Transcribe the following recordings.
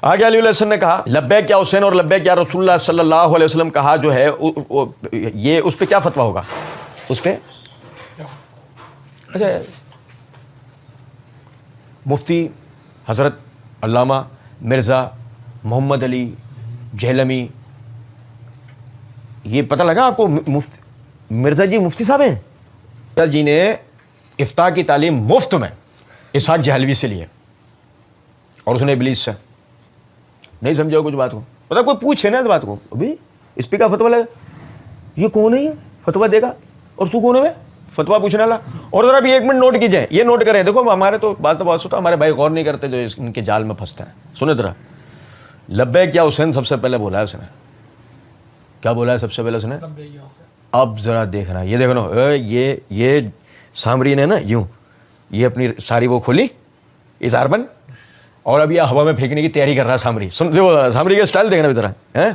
آگے علیہ السلام نے کہا لبیک یا حسین اور لبیک یا رسول اللہ صلی اللہ علیہ وسلم کہا جو ہے یہ اس پہ کیا فتویٰ ہوگا اس پہ؟ اچھا مفتی حضرت علامہ مرزا محمد علی جہلمی، یہ پتہ لگا آپ کو مرزا جی مفتی صاحب ہیں؟ مرزا جی نے افتاء کی تعلیم مفت میں اسحاق جہلوی سے لی ہے اور اس نے ابلیس سے نہیں سمجھا کچھ بات کو، پتہ کوئی پوچھے نا اس بات کو ابھی اس پہ کیا فتویٰ لگا، یہ کون ہے یہ فتویٰ دے گا اور تو کون ہے فتویٰ پوچھنے والا؟ اور ذرا بھی ایک منٹ نوٹ کیجئے، یہ نوٹ کریں، دیکھو ہمارے تو بعض ہوتا ہمارے بھائی غور نہیں کرتے جو ان کے جال میں پھنستے ہیں۔ سنیں ذرا، لبیک یا حسین سب سے پہلے بولا ہے اس نے، کیا بولا ہے سب سے پہلے اس نے؟ اب ذرا دیکھنا، یہ دیکھنا یہ سامری نے نا یوں یہ اپنی ساری وہ کھولی اظہار بند اور اب یہ ہوا میں پھینکنے کی تیاری کر رہا ہے سامری۔ سامری کا اسٹائل دیکھنا بھی ذرا۔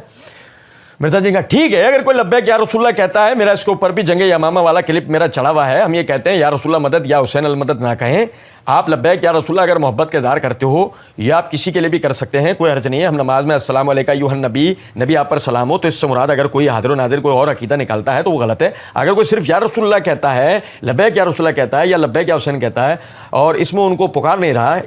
مرزا جی کہا ٹھیک ہے، اگر کوئی لبیک یا رسول اللہ کہتا ہے، میرا اس کے اوپر بھی جنگ یمامہ والا کلپ میرا چڑھا ہوا ہے، ہم یہ کہتے ہیں یا رسول اللہ مدد یا حسین المدد نہ کہیں، آپ لبیک یا رسول اللہ اگر محبت کا اظہار کرتے ہو یا آپ کسی کے لیے بھی کر سکتے ہیں، کوئی حرج نہیں ہے۔ ہم نماز میں السلام علیکہ ایھا النبی، نبی آپ پر سلام ہو، تو اس سے مراد اگر کوئی حاضر و ناظر کوئی اور عقیدہ نکالتا ہے تو وہ غلط ہے۔ اگر کوئی صرف یا رسول اللہ کہتا ہے، لبیک یا رسول اللہ کہتا ہے یا لبیک یا حسین کہتا ہے اور اس میں ان کو پکار نہیں رہا،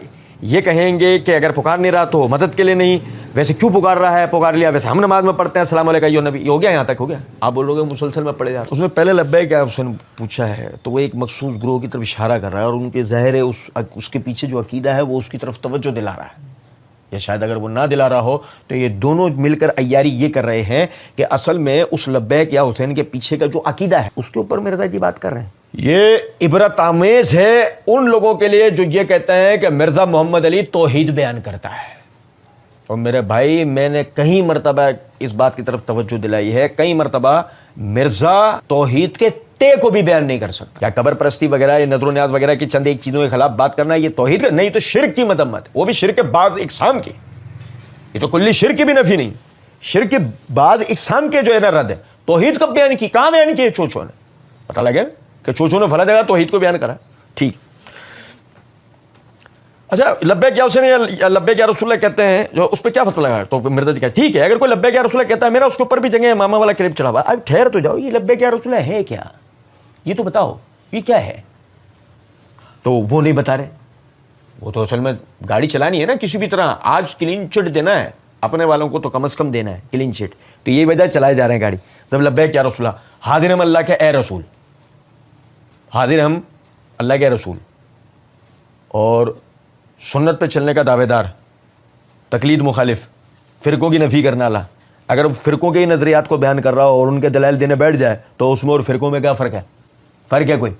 یہ کہیں گے کہ اگر پکار نہیں رہا تو مدد کے لیے نہیں، ویسے کیوں پکار رہا ہے؟ پکار لیا، ویسے ہم نماز میں پڑھتے ہیں السلام علیکم ایھا النبی، یہ ہو گیا، یہاں تک ہو گیا۔ آپ بولو گے مسلسل میں پڑھے جاتے، اس میں پہلے لبیک یا حسین پوچھا ہے تو وہ ایک مخصوص گروہ کی طرف اشارہ کر رہا ہے اور ان کے ظاہر ہے اس کے پیچھے جو عقیدہ ہے وہ اس کی طرف توجہ دلا رہا ہے، یا شاید اگر وہ نہ دلا رہا ہو تو یہ دونوں مل کر عیاری یہ کر رہے ہیں کہ اصل میں اس لبیک یا حسین کے پیچھے کا جو عقیدہ ہے اس کے اوپر مرزا جی بات کر رہے ہیں۔ یہ عبرت آمیز ہے ان لوگوں کے لیے جو یہ کہتے ہیں کہ مرزا محمد علی توحید بیان کرتا ہے۔ اور میرے بھائی میں نے کئی مرتبہ اس بات کی طرف توجہ دلائی ہے، کئی مرتبہ مرزا توحید کے تے کو بھی بیان نہیں کر سکتا، یا قبر پرستی وغیرہ یا نظر و نیاز وغیرہ کی چند ایک چیزوں کے خلاف بات کرنا یہ توحید کا نہیں، تو شرک کی مذمت، وہ بھی شرک بعض اقسام کی، یہ تو کلی شرک کی بھی نفی نہیں، شرک بعض اقسام کے جو ہے نا رد ہے۔ توحید کب بیان کی، کہاں بیان کی چوچوں نے؟ پتہ لگے کہ چوچوں نے فلاں جگہ توحید کو بیان کرا، ٹھیک۔ اچھا لبیک یا حسین یا لبیک یا رسول اللہ کہتے ہیں جو اس پہ کیا فتویٰ لگا؟ تو مرزا جی کہا ٹھیک ہے، اگر کوئی لبیک یا رسول اللہ کہتا ہے میرا اس کے اوپر بھی جنگ یمامہ والا کلپ چڑھا ہوا، اب ٹھہر تو جاؤ، یہ لبیک یا رسول اللہ ہے کیا؟ یہ تو بتاؤ یہ کیا ہے؟ تو وہ نہیں بتا رہے، وہ تو اصل میں گاڑی چلانی ہے نا کسی بھی طرح، آج کلین چٹ دینا ہے اپنے والوں کو تو کم از کم دینا ہے کلین چٹ، تو یہ وجہ چلائے جا رہے ہیں گاڑی۔ تب لبیک یا رسول اللہ، حاضر ہم اللہ کے اے رسول، حاضر ہم اللہ کے رسول اور سنت پہ چلنے کا دعوے دار، تقلید مخالف، فرقوں کی نفی کرنے والا۔ اگر فرقوں کے نظریات کو بیان کر رہا ہو اور ان کے دلائل دینے بیٹھ جائے تو اس میں اور فرقوں میں کیا فرق ہے؟ فرق ہے کوئی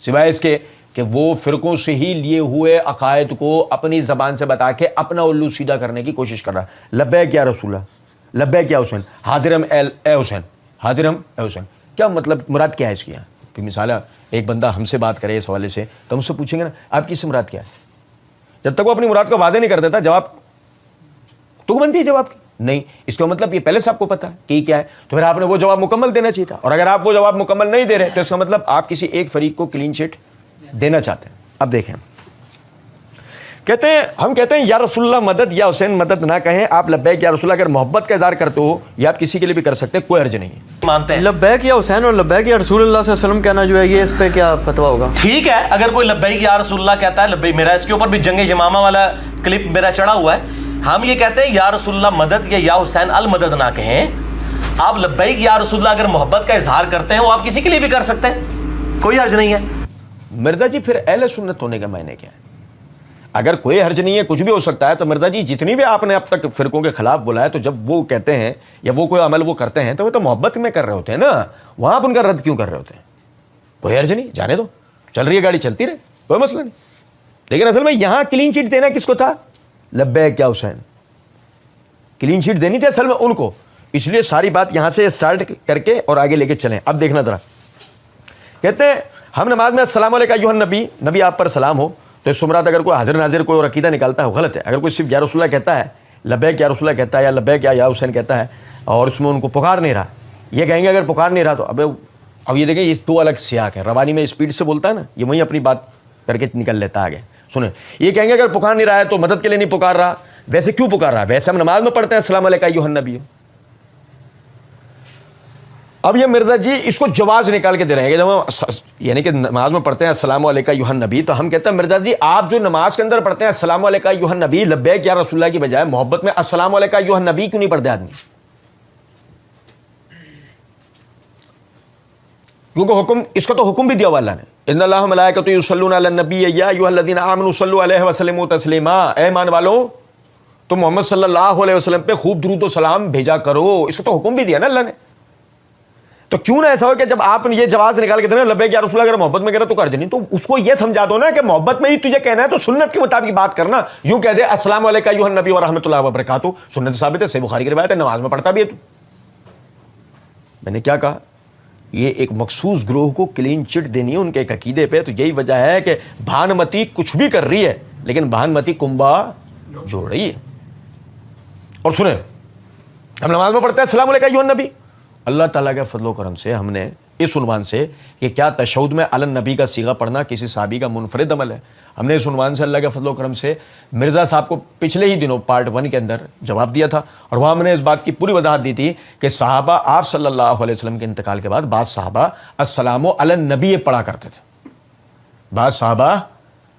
سوائے اس کے کہ وہ فرقوں سے ہی لیے ہوئے عقائد کو اپنی زبان سے بتا کے اپنا الو سیدھا کرنے کی کوشش کر رہا ہے۔ لبیک یا رسول اللہ، لبیک یا حسین، حاضر ہم اے حسین، حاضر ہم اے حسین، کیا مطلب مراد کیا ہے اس کی؟ یہاں مثال ہے ایک بندہ ہم سے بات کرے اس حوالے سے تو ہم سے پوچھیں گے نا آپ کی اس سے مراد کیا ہے؟ جب تک وہ اپنی مراد کو واضح نہیں کر دیتا جواب تو بنتی ہے جواب کی نہیں، اس کا مطلب یہ پہلے سے آپ کو پتا ہے کہ یہ کیا ہے، تو پھر آپ نے وہ جواب مکمل دینا چاہیے تھا، اور اگر آپ وہ جواب مکمل نہیں دے رہے تو اس کا مطلب آپ کسی ایک فریق کو کلین چٹ دینا چاہتے ہیں۔ اب دیکھیں کہتے ہیں ہم کہتے ہیں یا رسول اللہ مدد یا حسین مدد نہ کہیں، آپ لبیک یا رسول اللہ اگر محبت کا اظہار کرتے ہو یا آپ کسی کے لیے بھی کر سکتے ہیں، کوئی حرج نہیں ہے۔ مانتے ہیں لبیک یا حسین اور لبیک یا رسول اللہ صلی اللہ علیہ وسلم کہنا جو ہے یہ اس پہ کیا فتویٰ ہوگا؟ ٹھیک ہے، اگر کوئی لبیک یا رسول اللہ کہتا ہے، لبیک میرا اس کے اوپر بھی جنگ یمامہ والا کلپ میرا چڑھا ہوا ہے، ہم یہ کہتے ہیں یا رسول اللہ مدد یا حسین المدد نہ کہیں، آپ لبیک یا رسول اللہ اگر محبت کا اظہار کرتے ہیں وہ آپ کسی کے لیے بھی کر سکتے ہیں، کوئی حرج نہیں ہے۔ مرزا جی پھر اہل سنت ہونے کا معنی کیا ہے؟ اگر کوئی حرج نہیں ہے کچھ بھی ہو سکتا ہے تو مرزا جی جتنی بھی آپ نے اب تک فرقوں کے خلاف بولا ہے تو جب وہ کہتے ہیں یا وہ کوئی عمل وہ کرتے ہیں تو وہ تو محبت میں کر رہے ہوتے ہیں نا، وہاں آپ ان کا رد کیوں کر رہے ہوتے ہیں؟ کوئی حرج نہیں، جانے دو، چل رہی ہے گاڑی چلتی رہے، کوئی مسئلہ نہیں۔ لیکن اصل میں یہاں کلین چٹ دینا کس کو تھا؟ لبیک یا حسین، کلین چٹ دینی تھی اصل میں ان کو، اس لیے ساری بات یہاں سے اسٹارٹ کر کے اور آگے لے کے چلیں۔ اب دیکھنا ذرا، کہتے ہیں ہم نماز میں السلام علیکم ایھا النبی، نبی آپ پر سلام ہو، تو اس مراد اگر کوئی حاضر ناظر کوئی اور عقیدہ نکالتا ہے وہ غلط ہے۔ اگر کوئی صرف یا رسول اللہ کہتا ہے، لبیک یا رسول اللہ کہتا ہے یا لبیک یا حسین کہتا ہے اور اس میں ان کو پکار نہیں رہا، یہ کہیں گے اگر پکار نہیں رہا تو اب یہ دیکھیں اس دو الگ سیاق ہے، روانی میں اسپیڈ سے بولتا ہے نا، یہ وہیں اپنی بات کر کے نکل لیتا ہے آگے۔ سنیں، یہ کہیں گے اگر پکار نہیں رہا ہے تو مدد کے لیے نہیں پکار رہا، ویسے کیوں پکار رہا ہے؟ ویسے ہم نماز میں پڑھتے ہیں السلام علیکم ایھا النبی. اب یہ مرزا جی اس کو جواز نکال کے دے رہے ہیں کہ جب ہم یعنی کہ نماز میں پڑھتے ہیں السلام علیکم ایھا النبی، تو ہم کہتے ہیں مرزا جی آپ جو نماز کے اندر پڑھتے ہیں السلام علیکم ایھا النبی لبیک یا رسول اللہ کی بجائے محبت میں السلام علیکم ایھا النبی کیوں نہیں پڑھتے آدمی؟ کیونکہ حکم اس کا تو حکم بھی دیا ہوا اللہ نے، ان اللہ ملائکۃ یصلون علی النبی یا ایھا الذین آمنوا صلوا علیہ وسلموا تسلیما، اے ایمان والو تو محمد صلی اللہ علیہ وسلم پہ خوب درود و سلام بھیجا کرو. اس کا تو حکم بھی دیا نا اللہ نے. تو کیوں نہ ایسا ہو کہ جب آپ یہ جواز نکال کے دیں لبیک یا رسول اللہ، اگر محبت میں کہہ رہا تو کر دیں، تو اس کو یہ سمجھا دو نا کہ محبت میں ہی تجھے کہنا ہے تو سنت کے مطابق بات کرنا. یوں کہہ دے السلام علیکم ایھا النبی ورحمۃ اللہ وبرکاتہ، سنت ثابت ہے، صحیح بخاری کی روایت ہے، نماز میں پڑھتا بھی ہے تو. میں نے کیا کہا؟ یہ ایک مخصوص گروہ کو کلین چٹ دینی ہے ان کے ایک عقیدے پہ. تو یہی وجہ ہے کہ بھانمتی کچھ بھی کر رہی ہے لیکن بھانمتی کنبا جوڑ رہی ہے. اور سنیں، ہم نماز میں پڑھتے ہیں السلام علیکم ایھا النبی. اللہ تعالیٰ کے فضل و کرم سے ہم نے اس عنوان سے کہ کیا تشہد میں علی النبی کا صیغہ پڑھنا کسی صحابی کا منفرد عمل ہے، ہم نے اس عنوان سے اللہ کے فضل و کرم سے مرزا صاحب کو پچھلے ہی دنوں پارٹ 1 کے اندر جواب دیا تھا. اور وہاں ہم نے اس بات کی پوری وضاحت دی تھی کہ صحابہ آپ صلی اللہ علیہ وسلم کے انتقال کے بعد بعض صحابہ السلام علی النبی پڑھا کرتے تھے. بعض صحابہ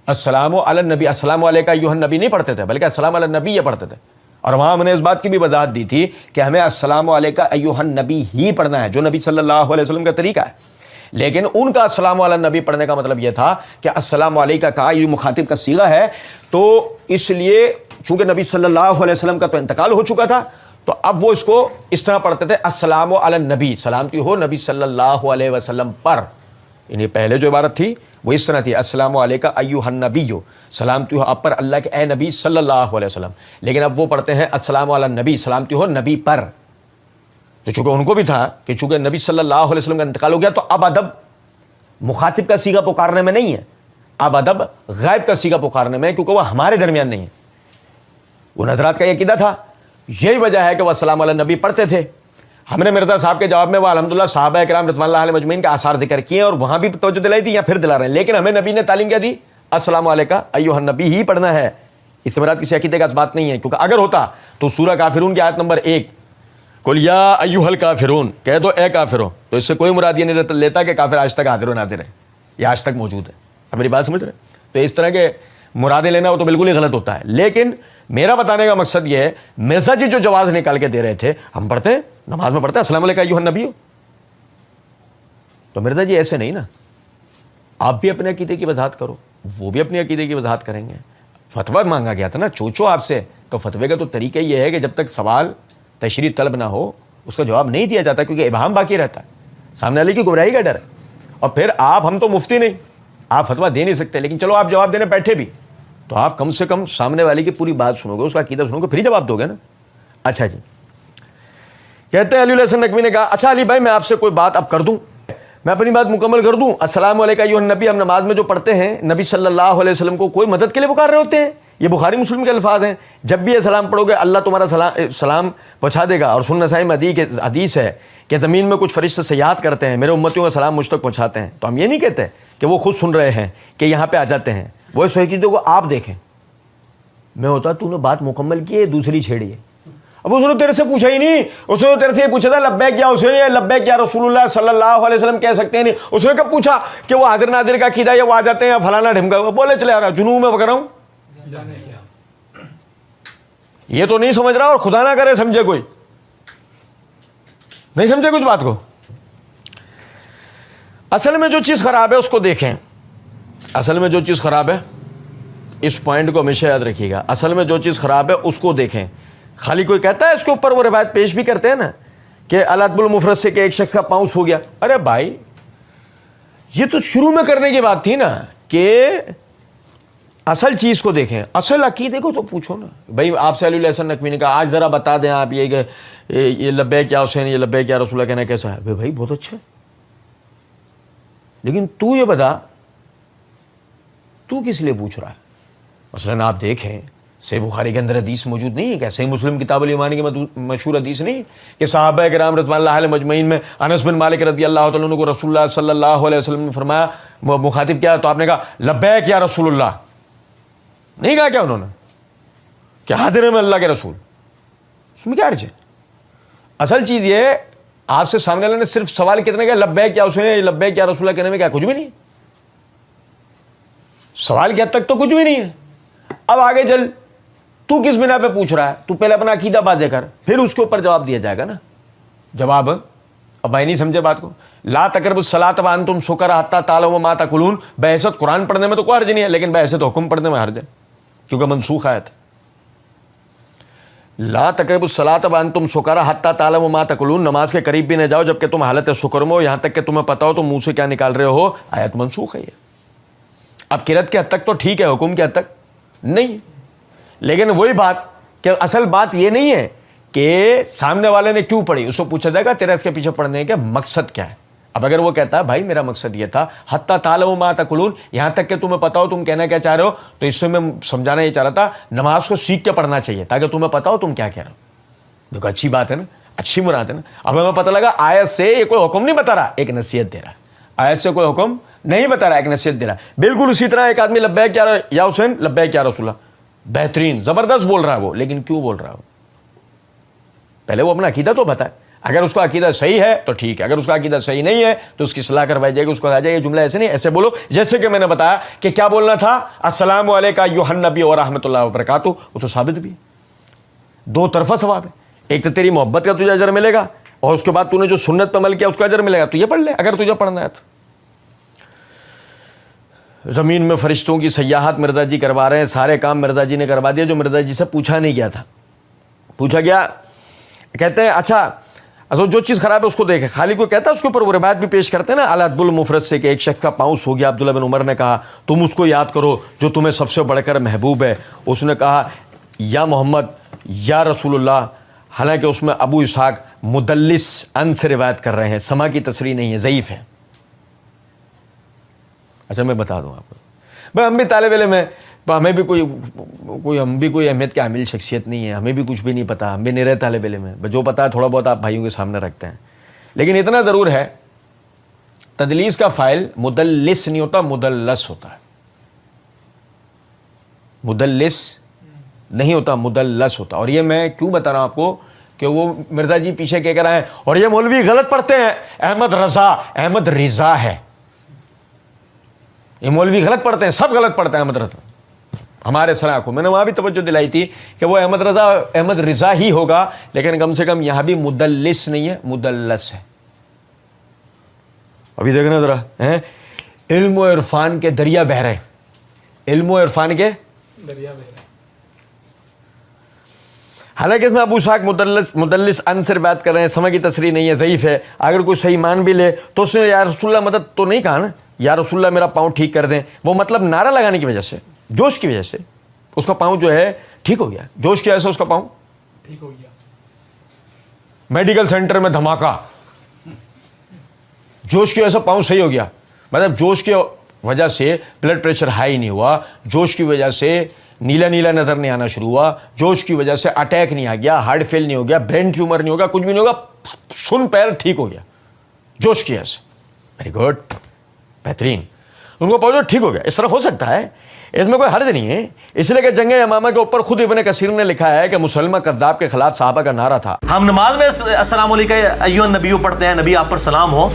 السلام علی النبی، السلام علیکم ایھا النبی نہیں پڑھتے تھے بلکہ السلام علی النبی یہ پڑھتے تھے. اور وہاں ہم نے اس بات کی بھی وضاحت دی تھی کہ ہمیں السلام علیکم ایھا النبی ہی پڑھنا ہے جو نبی صلی اللہ علیہ وسلم کا طریقہ ہے. لیکن ان کا السلام علی النبی پڑھنے کا مطلب یہ تھا کہ السلام علیکم کا یہ مخاطب کا صیغہ ہے، تو اس لیے چونکہ نبی صلی اللہ علیہ وسلم کا تو انتقال ہو چکا تھا تو اب وہ اس کو اس طرح پڑھتے تھے السلام علی النبی، سلامتی ہو نبی صلی اللہ علیہ وسلم پر. یعنی پہلے جو عبارت تھی وہ اس طرح تھی السلام علیکم ایھا النبی، سلامتی ہو آپ پر اللہ کے اے نبی صلی اللہ علیہ وسلم. لیکن اب وہ پڑھتے ہیں السلام علی النبی، سلامتی ہو نبی پر. تو چونکہ ان کو بھی تھا کہ چونکہ نبی صلی اللہ علیہ وسلم کا انتقال ہو گیا تو اب ادب مخاطب کا صیغہ پکارنے میں نہیں ہے، اب ادب غائب کا صیغہ پکارنے میں ہے، کیونکہ وہ ہمارے درمیان نہیں ہے. وہ نظرات کا یہ عقیدہ تھا، یہی وجہ ہے کہ وہ السلام علی النبی پڑھتے تھے. ہم نے مرزا صاحب کے جواب میں وہ الحمدللہ صحابہ کرام رضوان اللہ علیہم اجمعین کے آثار ذکر کیے اور وہاں بھی توجہ دلائی تھی یا پھر دلا رہے ہیں. لیکن ہمیں نبی نے تعلیم کیا دی؟ السلام علیکم ایھا النبی ہی پڑھنا ہے. اس سے مراد کسی عقیدے کا بات نہیں ہے، کیونکہ اگر ہوتا تو سورہ کافرون کی آیت نمبر 1 قل یا ایھا الکافرون کہہ دو اے کافروں، تو اس سے کوئی مراد یہ نہیں لیتا کہ کافر آج تک حاضر و ناظر ہے یا آج تک موجود ہے. اب میری بات سمجھ رہے ہیں؟ تو اس طرح کے مرادیں لینا وہ تو بالکل ہی غلط ہوتا ہے. لیکن میرا بتانے کا مقصد یہ ہے مرزا جی جو جواز نکال کے دے رہے تھے، ہم پڑھتے ہیں نماز میں پڑھتے ہیں السلام علیکم ایھا النبی. تو مرزا جی ایسے نہیں نا، آپ بھی اپنے عقیدے کی وضاحت کرو، وہ بھی اپنے عقیدے کی وضاحت کریں گے. فتویٰ مانگا گیا تھا نا چوچو آپ سے، تو فتوے کا تو طریقہ یہ ہے کہ جب تک سوال تشریح طلب نہ ہو اس کا جواب نہیں دیا جاتا، کیونکہ ابہام باقی رہتا ہے، سامنے والے کی گمراہی کا ڈر ہے. اور پھر آپ، ہم تو مفتی نہیں، آپ فتویٰ دے نہیں سکتے، لیکن چلو آپ جواب دینے بیٹھے بھی تو آپ کم سے کم سامنے والے کی پوری بات سنو گے، اس کا عقیدہ سنو گے، پھر ہی جواب دو گے نا. اچھا جی، کہتے ہیں علی الحسن نقوی نے کہا اچھا علی بھائی میں آپ سے کوئی بات اب کر دوں، میں اپنی بات مکمل کر دوں. السلام علیکم ایھا النبی ہم نماز میں جو پڑھتے ہیں نبی صلی اللہ علیہ وسلم کو کوئی مدد کے لیے پکار رہے ہوتے ہیں، یہ بخاری مسلم کے الفاظ ہیں. جب بھی یہ سلام پڑھو گے اللہ تمہارا سلام پہنچا دے گا. اور سنن نسائی میں حدیث ہے کہ زمین میں کچھ فرشتے سیاحت کرتے ہیں، میرے امتیوں کا سلام مجھ تک پہنچاتے ہیں. تو ہم یہ نہیں کہتے کہ وہ خود سن رہے ہیں کہ یہاں پہ آ جاتے ہیں، وہ اس حقیقت کو آپ دیکھیں. میں ہوتا تو نے بات مکمل کی ہے، دوسری چھیڑی ہے. اب اس نے تیرے سے پوچھا ہی نہیں، اس نے تیرے سے یہ پوچھا تھا لبیک یا حسین، لبیک یا رسول اللہ صلی اللہ علیہ وسلم کہہ سکتے ہیں نہیں. اس نے کب پوچھا کہ وہ حاضر ناظر کا عقیدہ ہے، وہ آ جاتے ہیں فلانا ڈھمکا، بولے چلے آ رہا جنوب میں پکڑا ہوں. یہ تو نہیں سمجھ رہا، اور خدا نہ کرے سمجھے کوئی نہیں سمجھے کچھ بات کو. اصل میں جو چیز خراب ہے اس کو دیکھیں، اصل میں جو چیز خراب ہے اس پوائنٹ کو ہمیشہ یاد رکھیے گا، اصل میں جو چیز خراب ہے اس کو دیکھیں. خالی کوئی کہتا ہے اس کے اوپر وہ روایت پیش بھی کرتے ہیں نا کہ الادب المفرد سے کہ ایک شخص کا پاؤں سو گیا. ارے بھائی یہ تو شروع میں کرنے کی بات تھی نا کہ اصل چیز کو دیکھیں، اصل عقیدے کو تو پوچھو نا. بھائی آپ سے علی الحسن نقوی نے کہا آج ذرا بتا دیں آپ یہ کہ یہ لبیک یا حسین، یہ لبیک یا رسول اللہ کہنا کیسا ہے. بھائی بہت اچھا ہے، لیکن تو یہ بتا تو کس لیے پوچھ رہا ہے. مثلاً آپ دیکھیں صحیح بخاری کے اندر حدیث موجود نہیں ہے کیا؟ صحیح مسلم کتاب الایمان کی مشہور حدیث نہیں کہ صحابہ کرام رضوان اللہ علیہم اجمعین میں انس بن مالک رضی اللہ تعالیٰ عنہ کو رسول اللہ صلی اللہ علیہ وسلم نے فرمایا، مخاطب کیا تو آپ نے کہا لبیک یا رسول اللہ. نہیں کہا کیا انہوں نے کہ حاضر ہیں میں اللہ کے رسول، اس میں کیا عرض ہے؟ اصل چیز یہ ہے آپ سے سامنے والے نے صرف سوال کتنے کا لبیک کیا، اس نے لبیک کیا رسول اللہ کہنے میں کیا کچھ بھی نہیں ہے، سوال کی حد تک تو کچھ بھی نہیں ہے. اب آگے چل، تو کس بنا پہ پوچھ رہا ہے؟ تو پہلے اپنا عقیدہ واضح کر، پھر اس کے اوپر جواب دیا جائے گا نا. جواب اب بھائی نہیں سمجھے بات کو. لا تقربوا الصلاۃ وانتم سکارى حتى تعلموا ما تقولون. بحیثیت قرآن پڑھنے میں تو کوئی حرج نہیں ہے، لیکن بحیثیت حکم پڑھنے میں حرج ہے کیونکہ منسوخ آیت. لا تقربوا الصلاۃ وانتم سکارى حتى تعلموا ما تقولون. نماز کے قریب بھی نہ جاؤ جبکہ تم حالت سکر میں ہو، یہاں تک کہ تمہیں پتہ ہو تم منہ سے کیا نکال رہے ہو. آیت منسوخ ہے یہ. اب قرأت کے حد تک تو ٹھیک ہے، حکم کے حد تک نہیں. لیکن وہی بات کہ اصل بات یہ نہیں ہے کہ سامنے والے نے کیوں پڑھی، اس کو پوچھا جائے گا تیرا اس کے پیچھے پڑھنے کا مقصد کیا ہے. اب اگر وہ کہتا ہے بھائی میرا مقصد یہ تھا حتی تعلموا ما تقولون، یہاں تک کہ تمہیں پتا ہو تم کہنا کیا چاہ رہے ہو، تو اس سے میں سمجھانا یہ چاہ رہا تھا نماز کو سیکھ کے پڑھنا چاہیے تاکہ تمہیں پتا ہو تم کیا کہہ رہے ہو. دیکھو اچھی بات ہے نا، اچھی مراد ہے نا. اب ہمیں پتہ لگا آیت سے یہ کوئی حکم نہیں بتا رہا، ایک نصیحت دے رہا ہے. آیت سے کوئی حکم نہیں بتا رہا، ایک نصیحت دے رہا ہے. بالکل اسی طرح ایک آدمی لبیک یا حسین لبیک یا رسول اللہ، بہترین زبردست بول رہا ہے وہ، لیکن کیوں بول رہا ہے وہ؟ پہلے وہ اپنا عقیدہ تو بتائے. اگر اس کا عقیدہ صحیح ہے تو ٹھیک ہے، اگر اس کا عقیدہ صحیح نہیں ہے تو اس کی اصلاح کروائی جائے گی. اس کو کہا جائے یہ جملہ ایسے نہیں، ایسے بولو جیسے کہ میں نے بتایا کہ کیا بولنا تھا، السلام علیکم ایھا النبی ورحمۃ اللہ وبرکاتہ. وہ تو ثابت بھی ہے، دو طرفہ ثواب ہے. ایک تو تیری محبت کا تجھے اجر ملے گا، اور اس کے بعد تو نے جو سنت پہ عمل کیا اس کا اجر ملے گا. تو یہ پڑھ لے اگر تجھے پڑھنا ہے تو. زمین میں فرشتوں کی سیاحت مرزا جی کروا رہے ہیں، سارے کام مرزا جی نے کروا دیا جو مرزا جی سے پوچھا نہیں گیا تھا. پوچھا گیا، کہتے ہیں اچھا جو چیز خراب ہے اس کو دیکھے. خالی کو کہتا ہے اس کے اوپر وہ روایت بھی پیش کرتے ہیں نا الادب المفرد سے کہ ایک شخص کا پاؤں سو گیا. عبداللہ بن عمر نے کہا تم اس کو یاد کرو جو تمہیں سب سے بڑھ کر محبوب ہے. اس نے کہا یا محمد یا رسول اللہ. حالانکہ اس میں ابو اسحاق مدلس ان سے روایت کر رہے ہیں، سما کی تصریح نہیں ہے، ضعیف ہے. اچھا میں بتا دوں آپ کو، بھائی ہم بھی طالب علم ہیں، ہمیں بھی ہم بھی کوئی اہمیت کے حامل شخصیت نہیں ہے، ہمیں بھی کچھ بھی نہیں پتا، ہم بھی نرے طالب علم ہیں. جو پتا ہے تھوڑا بہت آپ بھائیوں کے سامنے رکھتے ہیں. لیکن اتنا ضرور ہے تدلیس کا فاعل مدلس نہیں ہوتا، مدلس ہوتا ہے. مدلس نہیں ہوتا، مدلس ہوتا. اور یہ میں کیوں بتا رہا ہوں آپ کو کہ وہ مرزا جی پیچھے کہہ کر آئے ہیں اور یہ مولوی غلط پڑھتے ہیں. احمد رضا ہے، یہ مولوی غلط پڑھتے ہیں، سب غلط پڑھتے ہیں. احمد رضا ہمارے صلاح کو میں نے وہاں بھی توجہ دلائی تھی کہ وہ احمد رضا ہی ہوگا، لیکن کم سے کم یہاں بھی مدلس نہیں ہے، مدلس ہے. ابھی دیکھنا ذرا، علم و عرفان کے دریا بہہ رہے، علم و عرفان کے دریا بہہ رہے. حالانکہ اس میں ابو اسحاق مدلس ان سے بات کر رہے ہیں، سما کی تصریح نہیں ہے، ضعیف ہے. اگر کوئی صحیح مان بھی لے تو اس نے یا رسول اللہ مدد تو نہیں کہا نا، یا رسول اللہ میرا پاؤں ٹھیک کر دیں. وہ مطلب نعرہ لگانے کی وجہ سے، جوش کی وجہ سے اس کا پاؤں جو ہے ٹھیک ہو گیا. جوش کی وجہ سے اس کا پاؤں ٹھیک ہو گیا. میڈیکل سینٹر میں دھماکہ، جوش کی وجہ سے پاؤں صحیح ہو گیا. مطلب جوش کی وجہ سے بلڈ پریشر ہائی نہیں ہوا، جوش کی وجہ سے نیلا نیلا نظر نہیں آنا شروع ہوا، جوش کی وجہ سے اٹیک نہیں آ گیا، ہارٹ فیل نہیں ہو گیا، برین ٹیومر نہیں ہوگا، کچھ بھی نہیں ہوگا، سن پیر ٹھیک ہو گیا جوش کی وجہ سے. ویری گڈ، بہترین. ان کو پاؤں ٹھیک ہو گیا. اس طرح ہو سکتا ہے، اس میں کوئی حرج نہیں ہے. اس لیے کہ جنگ یمامہ کے اوپر خود ابن کثیر نے لکھا ہے کہ مسلمہ کذاب کے خلاف صحابہ کا نعرہ تھا. ہم نماز میں السلام علیکم ایھا النبی پڑھتے ہیں، نبی آپ پر سلام ہو،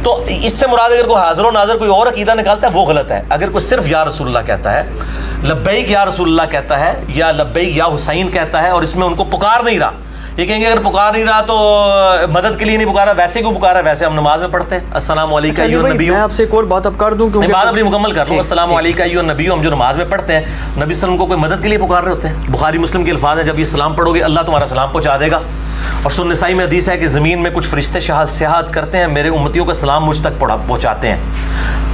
تو اس سے مراد اگر کوئی حاضر و ناظر کوئی اور عقیدہ نکالتا ہے وہ غلط ہے. اگر کوئی صرف یا رسول اللہ کہتا ہے، لبیک یا رسول اللہ کہتا ہے، یا لبیک یا حسین کہتا ہے، اور اس میں ان کو پکار نہیں رہا، یہ کہیں گے اگر پکار نہیں رہا تو مدد کے لیے نہیں پکارا، ویسے کیوں پکارا؟ ویسے ہم نماز میں پڑھتے ہیں السلام علیکم ایھا النبی. میں آپ سے ایک اور بات اب کر دوں کہ بات اپنی مکمل کر لوں. السلام علیکم ایھا النبی، ہم جو نماز میں پڑھتے ہیں نبی صلی اللہ علیہ وسلم کو کوئی مدد کے لیے پکار رہے ہوتے ہیں. بخاری مسلم کے الفاظ ہیں جب یہ سلام پڑھو گے اللہ تمہارا سلام پہنچا دے گا. اور سنن نسائی میں حدیث ہے کہ زمین میں کچھ فرشتے سیاحت کرتے ہیں، میرے امتیوں کا سلام مجھ تک پہنچاتے ہیں.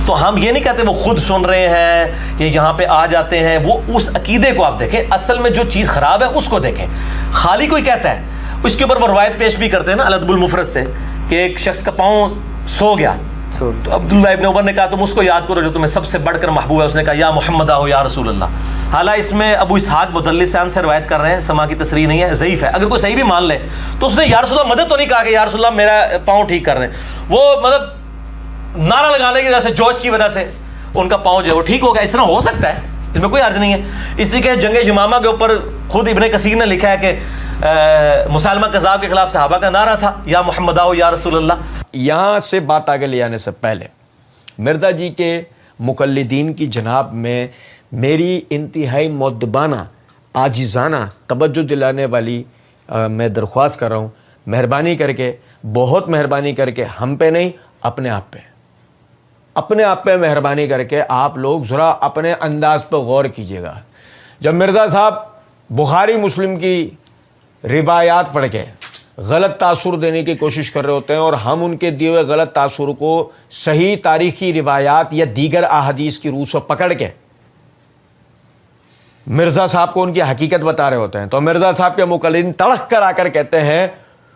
تو ہم یہ نہیں کہتے وہ خود سن رہے ہیں یا یہاں پہ آ جاتے ہیں. وہ اس عقیدے کو آپ دیکھیں، اصل میں جو چیز خراب ہے اس کو دیکھیں. خالی کوئی کہتا ہے، اس کے اوپر وہ روایت پیش بھی کرتے ہیں نا الادب المفرد سے کہ ایک شخص کا پاؤں سو گیا تو عبداللہ ابن عمر نے کہا تم اس کو یاد کرو جو تمہیں سب سے بڑھ کر محبوب ہے. اس نے کہا یا محمد آہو یا رسول اللہ. حالانکہ اس میں ابو اسحاق مدلس سے روایت کر رہے ہیں، سما کی تصریح نہیں ہے، ضعیف ہے. اگر کوئی صحیح بھی مان لے تو اس نے یا رسول اللہ مدد تو نہیں کہا کہ یا رسول اللہ میرا پاؤں ٹھیک کر دیں. وہ مطلب نعرہ لگانے کی وجہ سے، جوش کی وجہ سے ان کا پاؤں جو ہے وہ ٹھیک ہو گیا. اس طرح ہو سکتا ہے، اس میں کوئی حرج نہیں ہے. اس لیے کہ جنگ یمامہ کے اوپر خود ابن کثیر نے لکھا ہے کہ مسالمہ کذاب کے خلاف صحابہ کا نعرہ تھا یا محمد آؤ یا رسول اللہ. یہاں سے بات آگے لے آنے سے پہلے مرزا جی کے مقلدین کی جناب میں میری انتہائی مؤدبانہ عاجزانہ توجہ دلانے والی میں درخواست کر رہا ہوں، مہربانی کر کے، بہت مہربانی کر کے، ہم پہ نہیں، اپنے آپ پہ مہربانی کر کے آپ لوگ ذرا اپنے انداز پہ غور کیجیے گا. جب مرزا صاحب بخاری مسلم کی روایات پڑھ کے غلط تاثر دینے کی کوشش کر رہے ہوتے ہیں اور ہم ان کے دیے ہوئے غلط تاثر کو صحیح تاریخی روایات یا دیگر احادیث کی روح سے پکڑ کے مرزا صاحب کو ان کی حقیقت بتا رہے ہوتے ہیں، تو مرزا صاحب کے مقلدین تڑک کر آ کر کہتے ہیں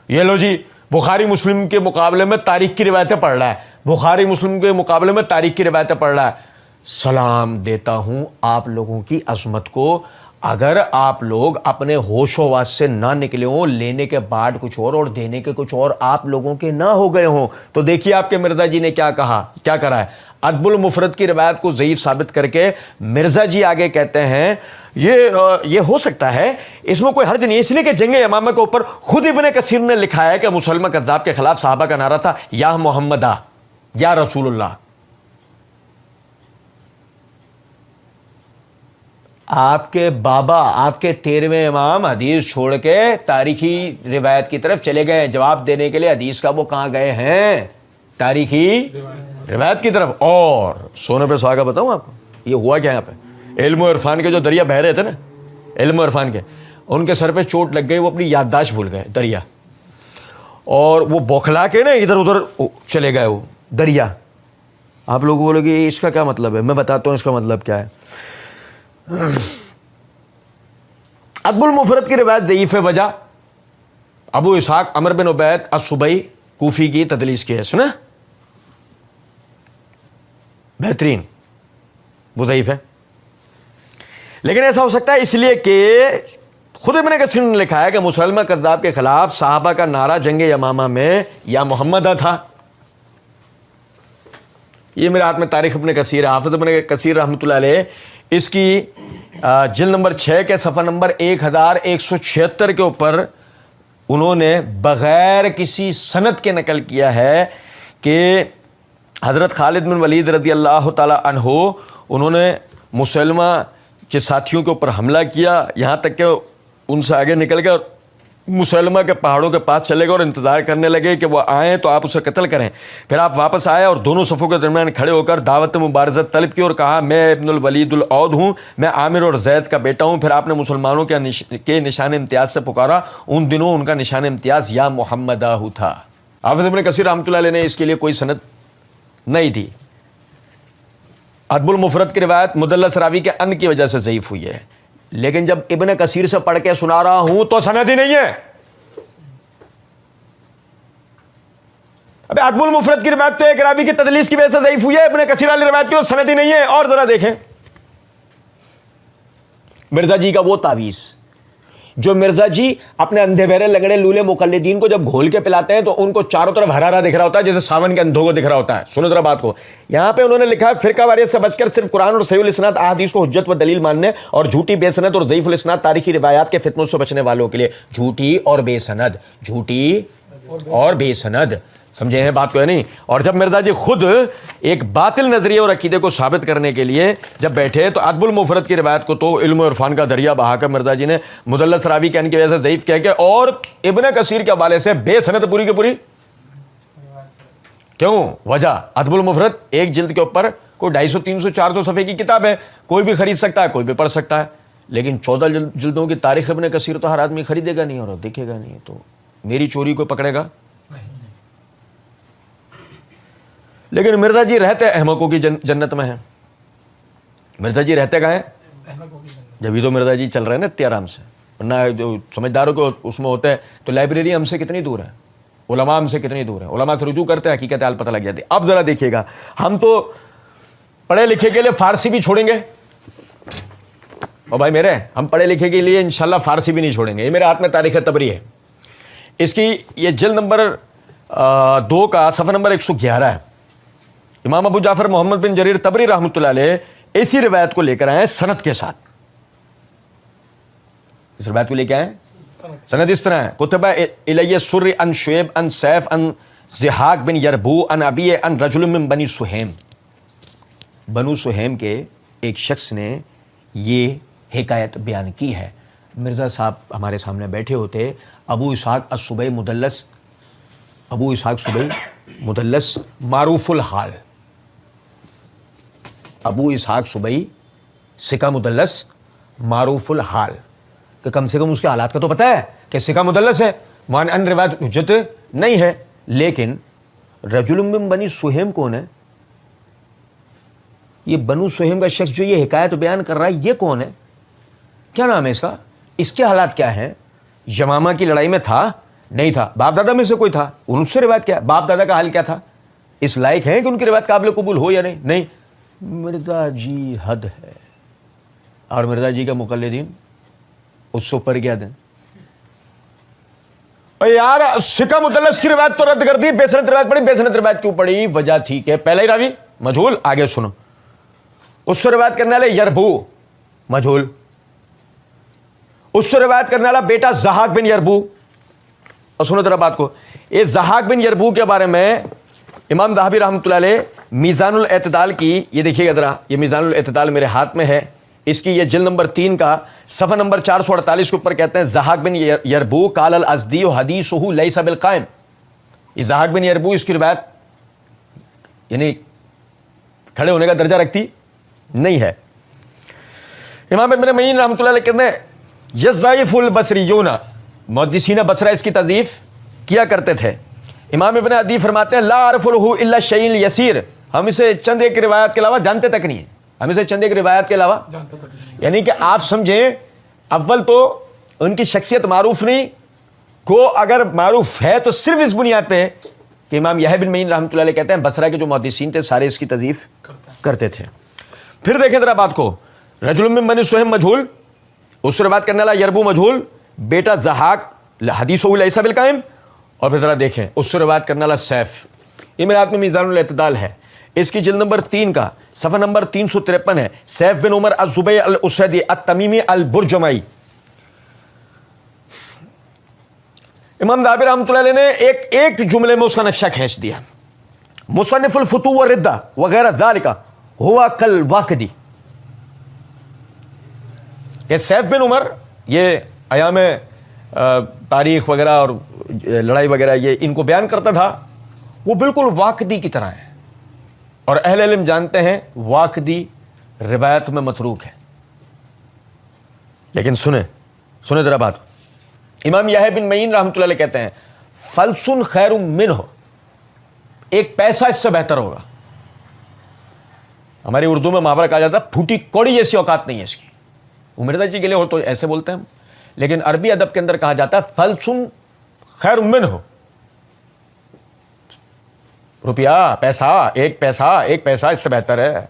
یہ لو جی بخاری مسلم کے مقابلے میں تاریخ کی روایتیں پڑھ رہا ہے، بخاری مسلم کے مقابلے میں تاریخ کی روایتیں پڑھ رہا ہے. سلام دیتا ہوں آپ لوگوں کی عظمت کو. اگر آپ لوگ اپنے ہوش و حواس سے نہ نکلے ہوں، لینے کے بعد کچھ اور دینے کے کچھ اور آپ لوگوں کے نہ ہو گئے ہوں، تو دیکھیے آپ کے مرزا جی نے کیا کرا ہے. ادب المفرد کی روایت کو ضعیف ثابت کر کے مرزا جی آگے کہتے ہیں یہ ہو سکتا ہے، اس میں کوئی حرج نہیں، اس لیے کہ جنگ یمامہ کے اوپر خود ابن کثیر نے لکھا ہے کہ مسلمہ کذاب کے خلاف صحابہ کا نعرہ تھا یا محمدہ یا رسول اللہ. آپ کے بابا، آپ کے 13ویں امام حدیث چھوڑ کے تاریخی روایت کی طرف چلے گئے. جواب دینے کے لیے حدیث کا وہ کہاں گئے ہیں؟ تاریخی روایت کی طرف. اور سونے پہ سہاگا بتاؤں آپ کو یہ ہوا کیا یہاں پہ؟ علم و عرفان کے جو دریا بہہ رہے تھے نا، علم و عرفان کے، ان کے سر پہ چوٹ لگ گئی، وہ اپنی یادداشت بھول گئے دریا، اور وہ بوکھلا کے نا ادھر ادھر چلے گئے وہ دریا. آپ لوگ بولو گے اس کا کیا مطلب ہے؟ میں بتاتا ہوں اس کا مطلب کیا ہے. ادب المفرد کی روایت ضعیف وجہ ابو اسحاق عمر بن عبید الصبئی کوفی کی تدلیس کی ہے، سنا؟ بہترین، وہ ضعیف ہے. لیکن ایسا ہو سکتا ہے اس لیے کہ خود ابن کثیر نے لکھا ہے کہ مسلمہ کذاب کے خلاف صحابہ کا نعرہ جنگ یمامہ میں یا محمدہ تھا. یہ میرے ہاتھ میں تاریخ ابن کثیر ہے، حافظ ابن کثیر رحمۃ اللہ علیہ، اس کی جلد نمبر 6 کے صفحہ نمبر 1176 کے اوپر انہوں نے بغیر کسی سند کے نقل کیا ہے کہ حضرت خالد بن ولید رضی اللہ تعالی عنہ انہوں نے مسلمہ کے ساتھیوں کے اوپر حملہ کیا، یہاں تک کہ ان سے آگے نکل گئے اور مسلمہ کے پہاڑوں کے پاس چلے گئے اور انتظار کرنے لگے کہ وہ آئیں تو آپ اسے قتل کریں. پھر آپ واپس آئے اور دونوں صفوں کے درمیان کھڑے ہو کر دعوت مبارزت طلب کی اور کہا میں ابن الولید العود ہوں، میں عامر اور زید کا بیٹا ہوں. پھر آپ نے مسلمانوں کے نشان امتیاز سے پکارا. ان دنوں ان کا نشان امتیاز یا محمدہ تھا. حافظ ابن کثیر رحمۃ اللہ علیہ نے اس کے لیے کوئی سند نہیں دی. ادب المفرد کی روایت مدلس راوی کے ان کی وجہ سے ضعیف ہوئی ہے، لیکن جب ابن کثیر سے پڑھ کے سنا رہا ہوں تو سند ہی نہیں ہے. اب ادب المفرد کی روایت تو ایک راوی کی تدلیس کی وجہ سے ضعیف ہوئی ہے، ابن کثیر والی روایت کی تو سند ہی نہیں ہے. اور ذرا دیکھیں مرزا جی کا وہ تعویذ جو مرزا جی اپنے اندھے بہرے لنگڑے لولے مقلدین کو جب گھول کے پلاتے ہیں تو ان کو چاروں طرف ہرا ہرا دکھ رہا ہوتا ہے جیسے ساون کے اندھوں کو دکھ رہا ہوتا ہے. سنو ذرا بات کو. یہاں پہ انہوں نے لکھا ہے فرقہ واریت سے بچ کر صرف قرآن اور صحیح الاسناد احادیث کو حجت و دلیل ماننے اور جھوٹی بے سند اور ضعیف الاسناد تاریخی روایات کے فتنوں سے بچنے والوں کے لیے. جھوٹی اور بے سند، جھوٹی اور بے سند، سمجھے ہیں بات کو ہے نہیں. اور جب مرزا جی خود ایک باطل نظریے اور عقیدے کو ثابت کرنے کے لیے جب بیٹھے تو ادب المفرد کی روایت کو تو علم و عرفان کا دریا بہا کر مرزا جی نے مدلس راوی کے ان کی وجہ سے ضعیف کہہ کے اور ابن کثیر کے حوالے سے بے سند پوری کی پوری. کیوں؟ وجہ ادب المفرد ایک جلد کے اوپر کوئی 250 300 400 صفحے کی کتاب ہے، کوئی بھی خرید سکتا ہے، کوئی بھی پڑھ سکتا ہے. لیکن 14 جلدوں کی تاریخ ابن کثیر تو ہر آدمی خریدے گا نہیں اور دیکھے گا نہیں، تو میری چوری کو پکڑے گا. لیکن مرزا جی رہتے احمقوں کی جنت میں ہیں. مرزا جی رہتے کہاں ہیں؟ جبھی تو مرزا جی چل رہے ہیں نا اتنے آرام سے، ورنہ جو سمجھداروں کو اس میں ہوتا ہے تو لائبریری ہم سے کتنی دور ہے، علماء ہم سے کتنی دور ہے، علماء سے رجوع کرتے ہیں حقیقت حال پتہ لگ جاتی ہے. اب ذرا دیکھیے گا، ہم تو پڑھے لکھے کے لیے فارسی بھی چھوڑیں گے، اور بھائی میرے ہم پڑھے لکھے کے لیے انشاءاللہ فارسی بھی نہیں چھوڑیں گے. یہ میرے ہاتھ میں تاریخ تبری ہے، اس کی یہ جلد نمبر 2 کا صفحہ نمبر 111 ہے. امام ابو جعفر محمد بن جریر طبری رحمۃ اللہ علیہ اسی روایت کو لے کر آئے سند کے ساتھ. اس روایت کو لے کے آئے سند اس طرح ہے کتبہ الیہ سر ان شعیب ان سیف ان زحاق بن یربو ان ابی ان رجل من بنی سہیم. بنو سہیم کے ایک شخص نے یہ حکایت بیان کی ہے. مرزا صاحب ہمارے سامنے بیٹھے ہوتے, ابو اسحاق السبئی مدلس, ابو اسحاق سبئی مدلس معروف الحال, ابو اسحاق سبئی سکہ مدلس معروف الحال, کہ کم سے کم اس کے حالات کا تو پتہ ہے کہ سکہ مدلس ہے, وہاں ان روایت حجت نہیں ہے. لیکن رجل من بنی سہیم کون ہے؟ یہ بنو سہیم کا شخص جو یہ حکایت بیان کر رہا ہے یہ کون ہے؟ کیا نام ہے اس کا؟ اس کے حالات کیا ہیں؟ یمامہ کی لڑائی میں تھا نہیں تھا؟ باپ دادا میں سے کوئی تھا؟ ان سے روایت کیا ہے؟ باپ دادا کا حال کیا تھا؟ اس لائق ہے کہ ان کی روایت قابل قبول ہو یا نہیں؟ نہیں. مرزا جی حد ہے, اور مرزا جی کا مقلدین اس سے اوپر کیا دیں. یار سکہ مدلس کی روایت تو رد کر دی, بے سند روایت پڑھی. بے سند روایت کیوں پڑھی؟ وجہ ٹھیک ہے, پہلا ہی راوی مجہول. آگے سنو, اس سے روایت کرنے والے یربو مجہول, اس سے روایت کرنے والا بیٹا زحاق بن یربو. اور سنو ذرا بات کو, یہ زحاق بن یربو کے بارے میں امام ذہبی رحمۃ اللہ علیہ میزان الاعتدال کی, یہ دیکھیے گا ذرا, یہ میزان الاعتدال میرے ہاتھ میں ہے, اس کی یہ جلد نمبر 3 کا صفحہ نمبر 448 کے اوپر کہتے ہیں زحاق بن یربو قال الازدی حدیثہ لیس بالقائم. یہ زحاق بن یربو اس کی روایت یعنی کھڑے ہونے کا درجہ رکھتی نہیں ہے. امام ابن معین رحمۃ اللہ علیہ کہتے ہیں یضعف البصریون, محدثین بصرہ اس کی تضعیف کیا کرتے تھے. امام ابن عدی فرماتے ہیں لا اعرف له الا شیء یسیر, ہم اسے چند ایک روایت کے علاوہ جانتے تک نہیں ہیں, ہم اسے چند ایک روایت کے علاوہ یعنی کہ آپ سمجھیں اول تو ان کی شخصیت معروف نہیں کو, اگر معروف ہے تو صرف اس بنیاد پہ کہ امام یحییٰ بن معین رحمۃ اللہ علیہ کہتے ہیں بصرہ کے جو محدثین تھے سارے اس کی تضعیف کرتے تھے. پھر دیکھیں ذرا بات کو, رجل من بنی سہیم مجہول, اس سے بات کرنے والا یربو مجہول, بیٹا زحاق حدیثہ لیس بالقائم. اور پھر ذرا دیکھیں اس سے روایت کرنے والا سیف, یہ میرے ہاتھ میں میزان الاعتدال ہے, اس کی جلد نمبر 3 کا صفحہ نمبر 353 ہے. سیف بن عمر الزبیع الاسدی التمیمی البرجمائی. امام ذہبی رحمۃ اللہ علیہ نے ایک جملے میں اس کا نقشہ کھینچ دیا, مصنف الفتوح والردہ وغیرہ ذالک ہوا کالواقدی, کہ سیف بن عمر یہ ایام تاریخ وغیرہ اور لڑائی وغیرہ یہ ان کو بیان کرتا تھا, وہ بالکل واقدی کی طرح ہے, اور اہل علم جانتے ہیں واقدی روایت میں متروک ہے. لیکن سنیں ذرا بات, امام یحییٰ بن معین رحمۃ اللہ علیہ کہتے ہیں فلسن خیر منہ, ایک پیسہ اس سے بہتر ہوگا. ہماری اردو میں محاورہ کہا جاتا ہے پھوٹی کوڑی جیسی اوقات نہیں ہے اس کی. مرزا جی کے لیے ہو تو ایسے بولتے ہیں, لیکن عربی ادب کے اندر کہا جاتا ہے فلسن خیر منہ, روپیہ ایک پیسہ اس سے بہتر ہے.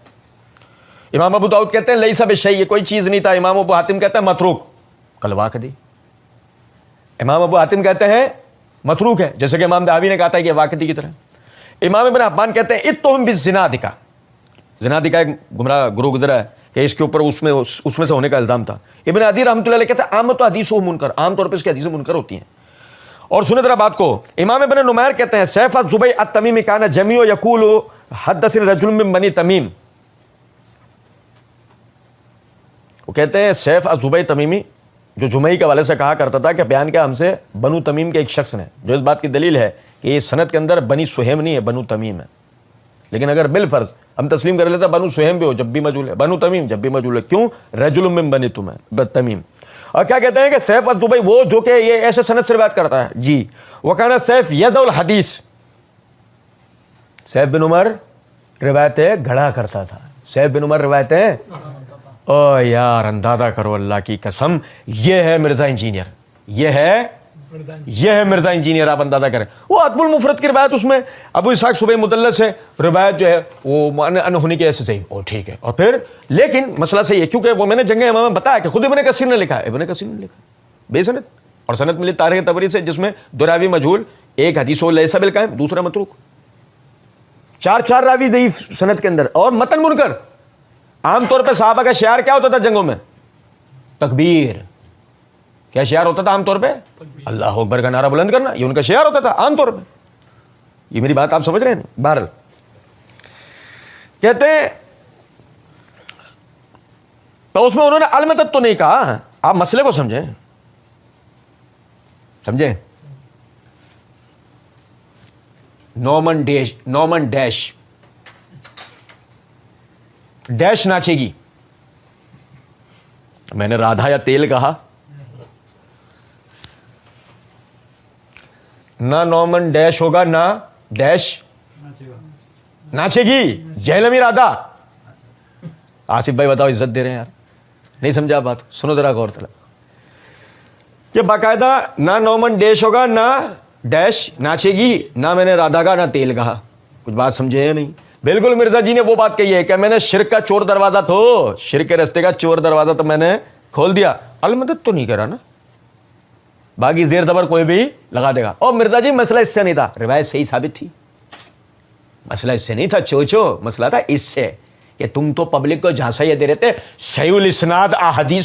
امام ابو داؤد کہتے ہیں لیس بشیء, یہ کوئی چیز نہیں تھا. امام ابو حاتم کہتے ہیں متروک کالواقدی, امام ابو حاتم کہتے ہیں متروک ہے, جیسے کہ امام دہاوی نے کہا تھا کہ واقدی کی طرح. امام ابن حبان کہتے ہیں اتہم بالزنادقہ, زنادقہ ایک گمراہ گروہ گزرا ہے کہ اس کے اوپر اس میں سے ہونے کا الزام تھا. ابن عدی رحمۃ اللہ علیہ کہتے ہیں عامۃ حدیث منکر, عام طور پہ اس کی حدیثیں منکر ہوتی ہیں. اور سنیں ذرا بات کو, امام ابن نمیر کہتے ہیں سیف الزبیع التمیمی کان جمیع یقول حدثنی رجل من بنی تمیم, وہ کہتے ہیں سیف الزبیع تمیمی جو جمعی کے والے سے کہا کرتا تھا کہ بیان کیا ہم سے بنو تمیم کے ایک شخص نے, جو اس بات کی دلیل ہے کہ یہ سند کے اندر بنی سہیم نہیں ہے بنو تمیم ہے. لیکن اگر بالفرض ہم تسلیم کر لیتے بنو سہیم بھی ہو جب بھی مجہول ہے, بنو تمیم جب بھی مجہول ہے, کیوں رجل من بنی تمیم. اور کیا کہتے ہیں کہ سیف الزبیع وہ جو کہ یہ ایسے سند سے روایت کرتا ہے جی, وکانا سیف یضع الحدیث, سیف بن عمر روایتیں گھڑا کرتا تھا. سیف بن عمر روایتیں, او یار اندازہ کرو اللہ کی قسم, یہ ہے مرزا انجینئر, یہ ہے مرزا انجینئر. آپ اندازہ کریں, وہ ادب المفرد کی روایت اس میں ابو اسحاق سبئی مدلس ہے, روایت جو ہے وہ ان ہونے کی ایسے صحیح, او ٹھیک ہے. اور پھر لیکن مسئلہ صحیح ہے, کیونکہ وہ میں نے جنگ امامہ میں بتایا کہ خود ابن کثیر نے لکھا ہے, ابن کثیر نے لکھا بے سند, اور سند ملی تاریخ طبری سے جس میں دو راوی مجہول, ایک حدیث لیس بالقائم, دوسرا متروک, 4 راوی ضعیف سند کے اندر, اور متن منکر. عام طور پہ صحابہ کا شعار کیا ہوتا تھا جنگوں میں؟ تکبیر, کیا شعار ہوتا تھا عام طور پہ؟ اللہ اکبر کا نعرہ بلند کرنا، یہ ان کا شعار ہوتا تھا عام طور پہ. یہ میری بات آپ سمجھ رہے ہیں؟ بہرحال کہتے ہیں تو اس میں انہوں نے المدد تو نہیں کہا. آپ مسئلے کو سمجھیں، سمجھیں. نورمن ڈیش ڈیش ناچے گی. میں نے رادھا یا تیل کہا؟ نہ نورمن ڈیش ہوگا نہ ڈیش ناچے گی. جہلمی رادھا. آصف بھائی بتاؤ، عزت دے رہے ہیں یار، نہیں سمجھا بات؟ سنو ذرا غور طلب. یہ باقاعدہ نہ نورمن ڈیش ہوگا نہ ڈیش ناچے گی، نہ میں نے رادھا کا نہ تیل کہا. کچھ بات سمجھے یا نہیں؟ بالکل مرزا جی نے وہ بات کہی ہے کہ میں نے شرک کا چور دروازہ تو شرک کے رستے کا چور دروازہ تو میں نے کھول دیا. المدد تو نہیں کرا نا، باقی زیر زبر کوئی بھی لگا دے گا. اور مرزا جی مسئلہ اس سے نہیں تھا، روایت صحیح ثابت تھی. مسئلہ اس سے نہیں تھا چوچو، مسئلہ تھا اس سے کہ تم تو پبلک کو جھانسا یہ دے رہے تھے صحیح الاسناد احادیث